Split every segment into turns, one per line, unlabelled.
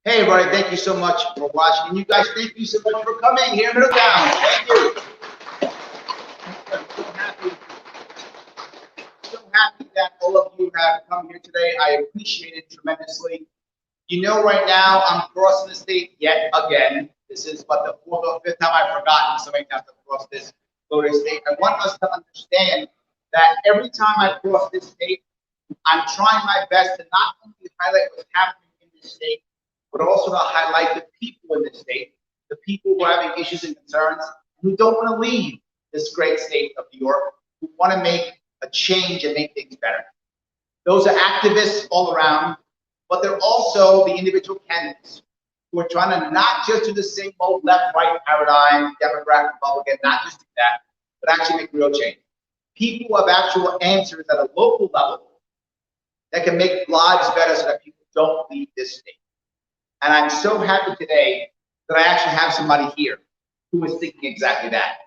Hey, everybody, thank you so much for watching. And you guys, thank you so much for coming here in Middletown. Thank you. I'm so happy that all of you have come here today. I appreciate it tremendously. You know, right now, I'm crossing the state yet again. This is but the fourth or fifth time I've forgotten so many times to cross this glorious state. I want us to understand that every time I cross this state, I'm trying my best to not only highlight what's happening in this state, but also to highlight the people in this state, the people who are having issues and concerns, who don't want to leave this great state of New York, who want to make a change and make things better. Those are activists all around, but they're also the individual candidates who are trying to not just do the same old left-right paradigm, Democrat, Republican, not just do that, but actually make real change. People who have actual answers at a local level that can make lives better so that people don't leave this state. And I'm so happy today that I actually have somebody here who is thinking exactly that.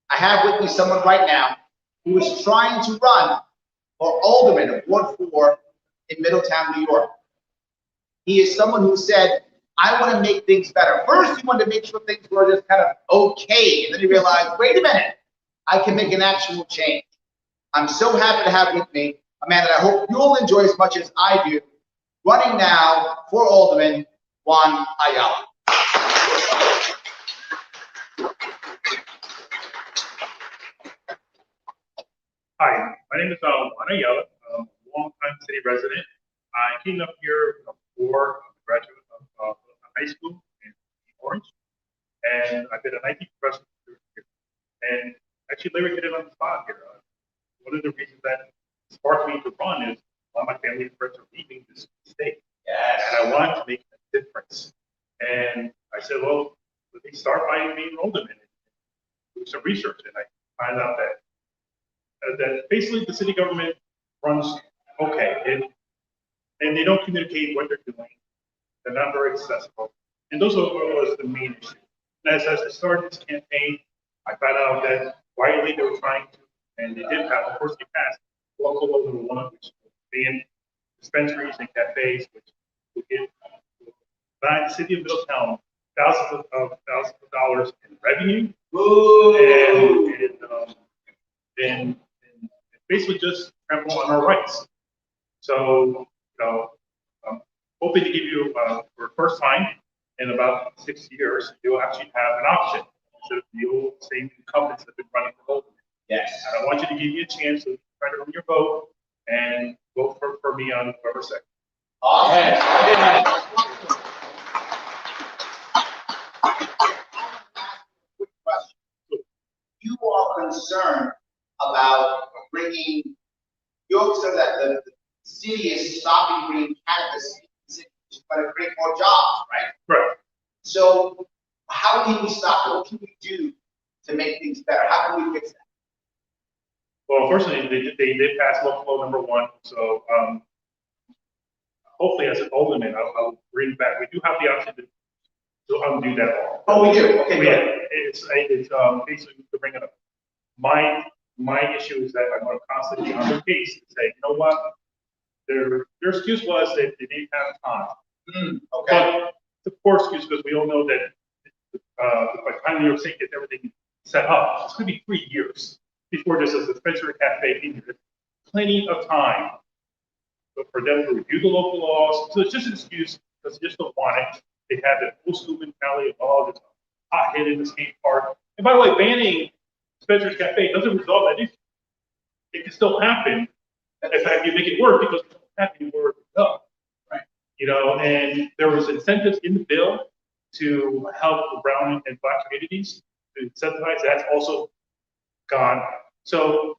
I have with me someone right now who is trying to run for alderman of Ward 4 in Middletown, New York. He is someone who said, I want to make things better. First, he wanted to make sure things were just kind of okay. And then he realized, wait a minute, I can make an actual change. I'm so happy to have with me a man that I hope you'll enjoy as much as I do, running now for alderman, Juan Ayala.
Hi, my name is Juan Ayala. I'm a longtime city resident. I came up here before a graduate of high school in Orange, and I've been an IT professional for 2 years. And actually, Larry hit it on the spot here. One of the reasons that sparked me to run is a lot of my family and friends are leaving this state.
Yes.
And I wanted to make a difference. And I said, well, let me start by being an alderman and do some research. And I found out that basically the city government runs okay, and they don't communicate what they're doing. They're not very accessible, and those was the main issue. And as I started this campaign, I found out that widely they were trying to, and they did have, of course, they passed local law number 1, which banned dispensaries and cafes, which would give the city of Middletown thousands of dollars in revenue, and basically just trample on our rights. So, I'm hoping to give you, for the first time in about 6 years, you'll actually have an option instead of the old same incumbents that have been running for alderman.
Yes.
And I want you to give you a chance to try to earn your vote and vote for me on November 2nd.
Awesome. Quick question. You are concerned about bringing so that the city is stopping bringing cannabis in the city, which is going to create more jobs, right?
Right.
So how can we stop it? What can we do to make things better? How can we fix that?
Well, unfortunately, they did pass local law number 1. So hopefully, as an alderman, I'll bring back. We do have the option to undo that law.
Oh, we do. Okay,
yeah,
good.
it's basically to bring it up. My issue is that I'm going to constantly be on the case to say, you know what, their excuse was that they didn't have time.
Okay.
But it's a poor excuse because we all know that by the time New York State gets everything set up, it's going to be 3 years before there's a dispensary cafe in here. Plenty of time for them to review the local laws. So it's just an excuse because they just don't want it. They have that old school mentality of, oh, there's a hot hit in the skate park. And by the way, banning Spencer's Cafe doesn't resolve that issue. It can still happen. In fact, you make it work because it doesn't have anywhere to go.
Right.
And there was incentives in the bill to help the brown and black communities to incentivize. That's also gone. So,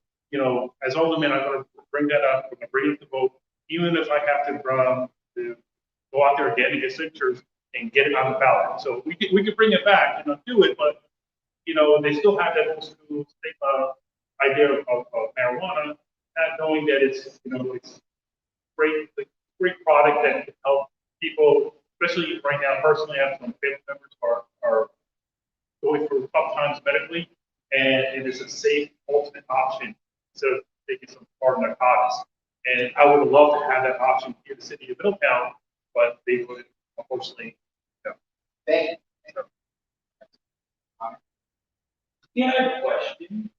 as alderman, I'm going to bring that up. I'm going to bring it to vote, even if I have to go out there again and get signatures and get it on the ballot. So we could bring it back and do it, but they still have that old school idea of marijuana, not knowing that it's great product that can help people, especially right now. Personally, I have some family members are going through tough times medically, and it is a safe, ultimate option instead of taking some hard narcotics. And I would love to have that option here in the city of Middletown, but they wouldn't unfortunately, no.
Thank you.
Yeah, I have a question.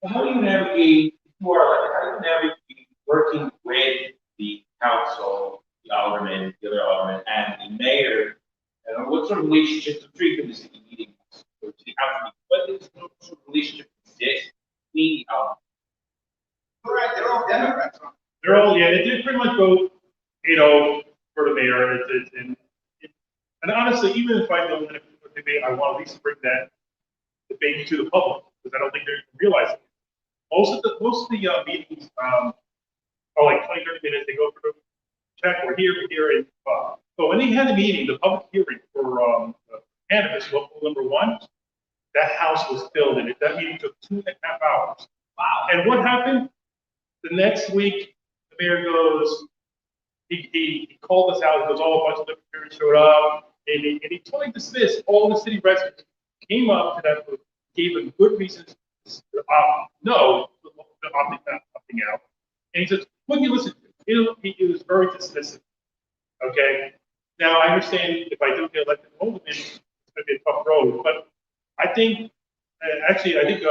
How do you navigate, how do you navigate working with the council, the alderman, the other alderman, and the mayor? And what sort of relationship, I'm sure you've been to city meetings, or city council meetings, what sort of relationship exists between the aldermen?
Correct, they're all Democrats.
They're all, yeah, they pretty much vote, for the mayor. And honestly, even if I don't win a debate, I want to at least bring that debate to the public, because I don't think they're realizing it. Most of the meetings are like 20, 30 minutes. They go through, check, we're here, and so when they had the meeting, the public hearing for cannabis, local number 1, that house was filled, and that meeting took 2.5 hours.
Wow.
And what happened? The next week, the mayor goes, he called us out. It was all a bunch of libertarians showed up, and he totally dismissed all the city residents. Came up to that group, gave them good reasons to opting out. And he says, "What do you listen to?" It was very dismissive. Okay. Now I understand if I do get elected alderman, it's going to be a tough road, but I think. Actually, I think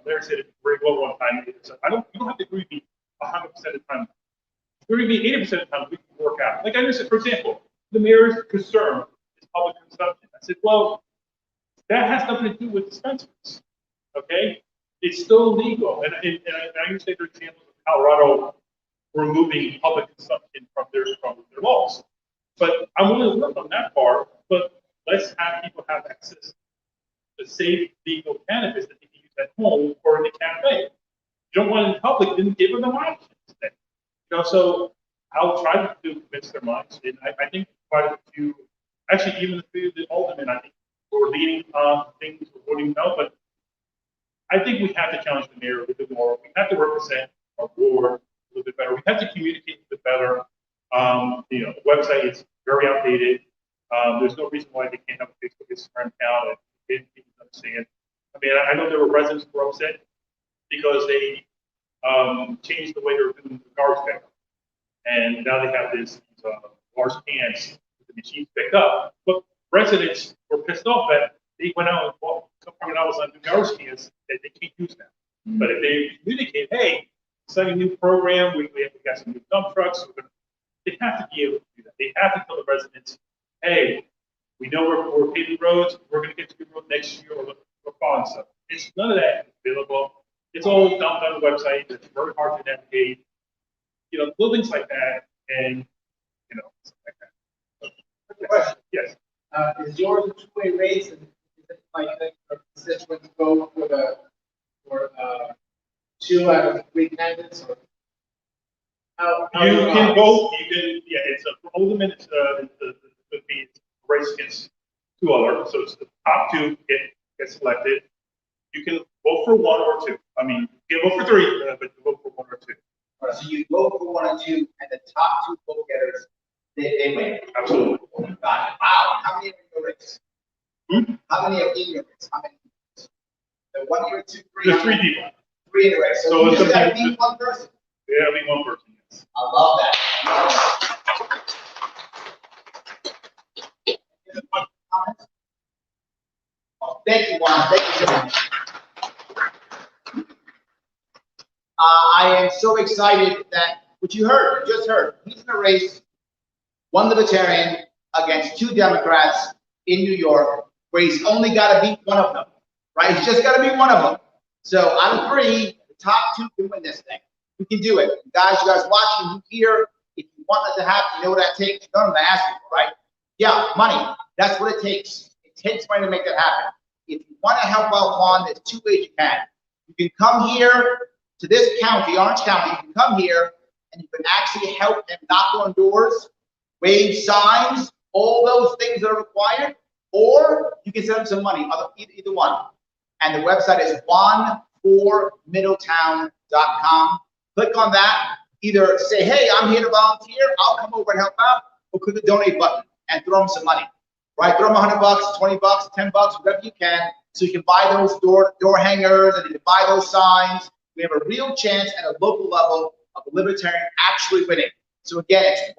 Larry said it very well one time. You don't have to agree with me 100% of the time. Agree with me 80% of the time, we can work out. Like I said, for example, the mayor's concern is public consumption. I said, well, that has nothing to do with dispensaries. Okay, it's still legal, and I understand there are examples of Colorado removing public consumption from their laws. But I'm willing to work on that part. But let's have people have access to safe, legal cannabis that they can use at home or in the cafe. You don't want it in public, then give them options. So I'll try to convince their minds. And I think quite a few, actually even the aldermen, I think we're leading on things we're voting no, but I think we have to challenge the mayor a little bit more. We have to represent our board a little bit better. We have to communicate a bit better. The website is very outdated. There's no reason why they can't have a Facebook, Instagram account, and they didn't understand. I mean, I know there were residents who were upset because they changed the way they were doing the garbage pickup, and now they have these large cans with the machines picked up. But residents were pissed off that they went out and bought $200 on new garbage cans that they can't use now. Mm-hmm. But if they communicate, hey, it's like a new program, we got some new dump trucks, they have to be able to do that. They have to tell the residents, hey, we know we're paving roads, we're going to get to the road next year, or we're following stuff. It's none of that available. It's all dumped on the website. It's very hard to navigate. Little things like that, and stuff like that.
Question.
Yes.
Is yours a two-way race, and is it like the constituents vote for 2 out of 3 candidates, or how
You can vote. You can, yeah. It's for alderman. It's the race against 2 others. So it's the top 2 get selected. You can vote for 1 or 2. I mean, you can vote for 3, but you vote for 1 or 2.
Right, so you vote for 1 and 2, and the top 2 vote getters, they win.
Absolutely.
Got it. Wow. How many are in your race? How many are in your race? How many? The 1 year, 2, 3.
There's 3 people.
3 in the race. So you just got to beat 1 person.
Yeah, only 1 person. Yes.
I love that. Oh, thank you, Juan. Thank you so much. I am so excited that what you just heard, he's in a race, 1 libertarian against 2 Democrats in New York, where he's only got to beat 1 of them, right? He's just got to beat 1 of them. So I agree, the top 2 can win this thing. We can do it. You guys watching, you here, if you want that to happen, you know what that takes. You know what I'm asking for, right? Yeah, money. That's what it takes. It takes money to make that happen. If you want to help out Juan, there's 2 ways you can. You can come here to this county, Orange County. You can come here and you can actually help them knock on doors, wave signs, all those things that are required, or you can send them some money, either one. And the website is juan4middletown.com. Click on that. Either say, hey, I'm here to volunteer. I'll come over and help out, or click the donate button and throw them some money. Right? Throw them $100, $20, $10, whatever you can, so you can buy those door hangers and you can buy those signs. We have a real chance at a local level of a libertarian actually winning. So again, it's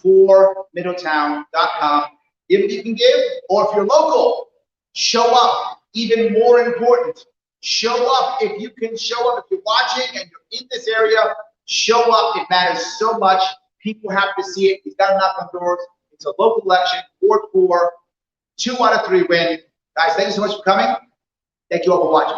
www.vote4middletown.com. Give if you can give, or if you're local, show up. Even more important, show up. If you can show up, if you're watching and you're in this area, show up. It matters so much. People have to see it. He's got to knock on doors. It's a local election, 4-4, 2 out of 3 win. Guys, thank you so much for coming. Thank you all for watching.